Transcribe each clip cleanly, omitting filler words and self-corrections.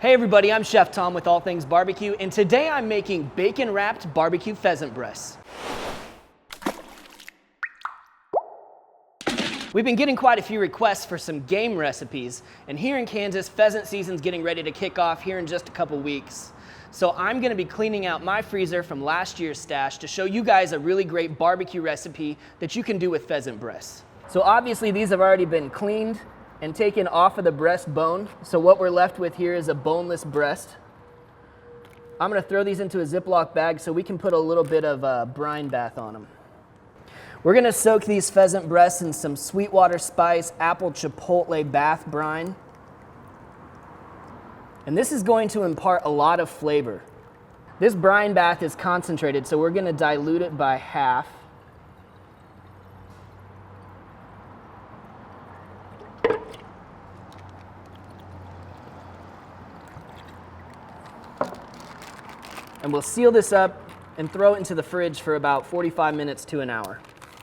Hey everybody, I'm Chef Tom with All Things Barbecue, and today I'm making bacon-wrapped barbecue pheasant breasts. We've been getting quite a few requests for some game recipes, and here in Kansas, pheasant season's getting ready to kick off here in just a couple weeks. So I'm gonna be cleaning out my freezer from last year's stash to show you guys a really great barbecue recipe that you can do with pheasant breasts. So obviously these have already been cleaned and taken off of the breastbone. So what we're left with here is a boneless breast. I'm gonna throw these into a Ziploc bag so we can put a little bit of brine bath on them. We're gonna soak these pheasant breasts in some Sweetwater spice apple chipotle bath brine. And this is going to impart a lot of flavor. This brine bath is concentrated, so we're gonna dilute it by half. And we'll seal this up and throw it into the fridge for about 45 minutes to an hour.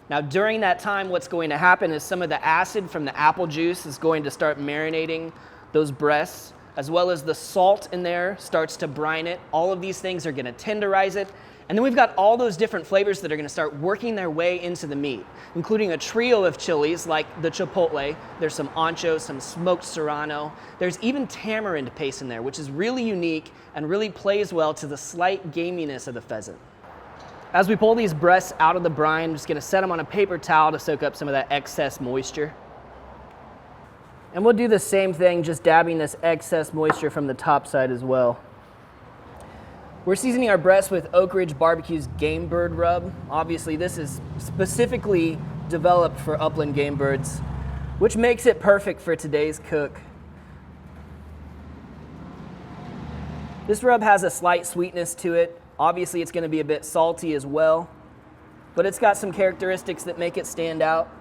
Now during that time, what's going to happen is some of the acid from the apple juice is going to start marinating those breasts, as well as the salt in there starts to brine it. All of these things are gonna tenderize it. And then we've got all those different flavors that are gonna start working their way into the meat, including a trio of chilies like the Chipotle. There's some ancho, some smoked serrano. There's even tamarind paste in there, which is really unique and really plays well to the slight gaminess of the pheasant. As we pull these breasts out of the brine, I'm just gonna set them on a paper towel to soak up some of that excess moisture. And we'll do the same thing, just dabbing this excess moisture from the top side as well. We're seasoning our breasts with Oak Ridge Barbecue's Game Bird Rub. Obviously, this is specifically developed for upland game birds, which makes it perfect for today's cook. This rub has a slight sweetness to it. Obviously, it's gonna be a bit salty as well, but it's got some characteristics that make it stand out.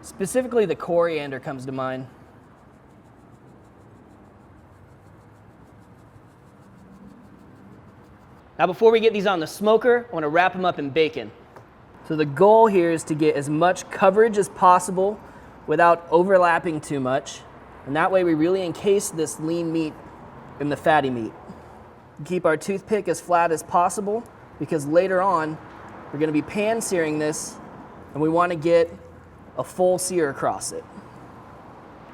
Specifically, the coriander comes to mind. Now before we get these on the smoker, I want to wrap them up in bacon. So the goal here is to get as much coverage as possible without overlapping too much. And that way we really encase this lean meat in the fatty meat. Keep our toothpick as flat as possible because later on we're going to be pan searing this and we want to get a full sear across it.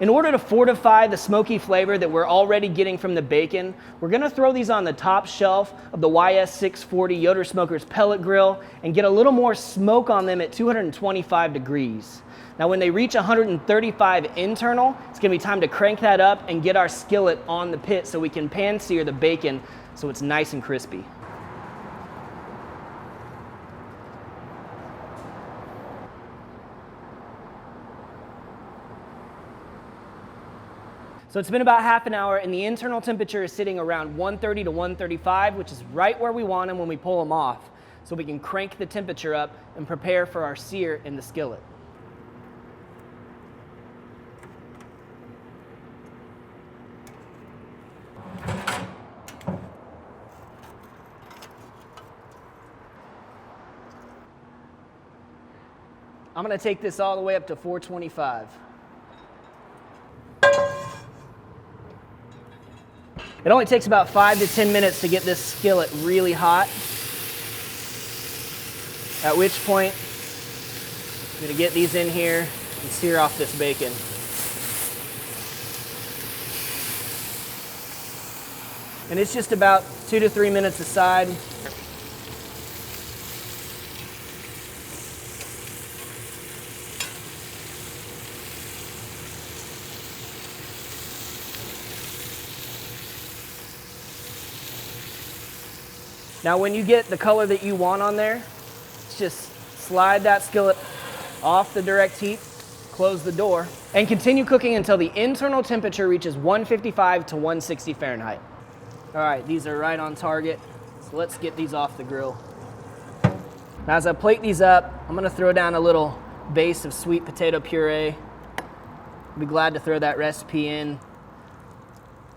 In order to fortify the smoky flavor that we're already getting from the bacon, we're gonna throw these on the top shelf of the YS640 Yoder Smokers pellet grill and get a little more smoke on them at 225 degrees. Now when they reach 135 internal, it's gonna be time to crank that up and get our skillet on the pit so we can pan sear the bacon so it's nice and crispy. So it's been about half an hour and the internal temperature is sitting around 130 to 135, which is right where we want them when we pull them off. So we can crank the temperature up and prepare for our sear in the skillet. I'm gonna take this all the way up to 425. It only takes about 5 to 10 minutes to get this skillet really hot, at which point I'm gonna get these in here and sear off this bacon. And it's just about 2 to 3 minutes aside. Now when you get the color that you want on there, just slide that skillet off the direct heat, close the door, and continue cooking until the internal temperature reaches 155 to 160 Fahrenheit. All right, these are right on target, so let's get these off the grill. Now as I plate these up, I'm gonna throw down a little base of sweet potato puree. I'll be glad to throw that recipe in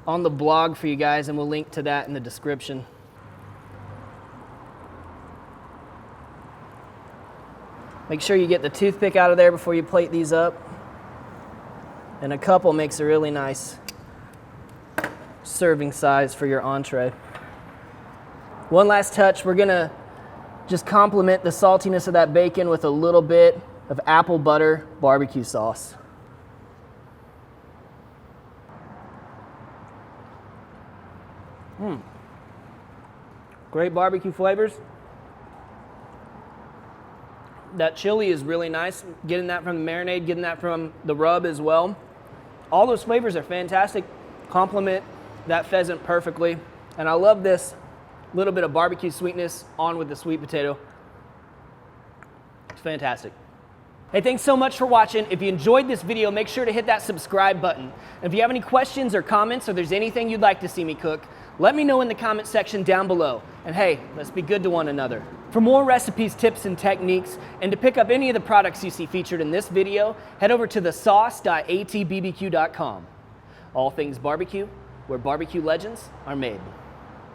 on the blog for you guys, and we'll link to that in the description. Make sure you get the toothpick out of there before you plate these up. And a couple makes a really nice serving size for your entree. One last touch, we're gonna just complement the saltiness of that bacon with a little bit of apple butter barbecue sauce. Great barbecue flavors. That chili is really nice, getting that from the marinade, getting that from the rub as well. All those flavors are fantastic, complement that pheasant perfectly. And I love this little bit of barbecue sweetness on with the sweet potato. It's fantastic. Hey, thanks so much for watching. If you enjoyed this video, make sure to hit that subscribe button. And if you have any questions or comments, or there's anything you'd like to see me cook, let me know in the comment section down below. And hey, let's be good to one another. For more recipes, tips, and techniques, and to pick up any of the products you see featured in this video, head over to thesauce.atbbq.com. All things barbecue, where barbecue legends are made.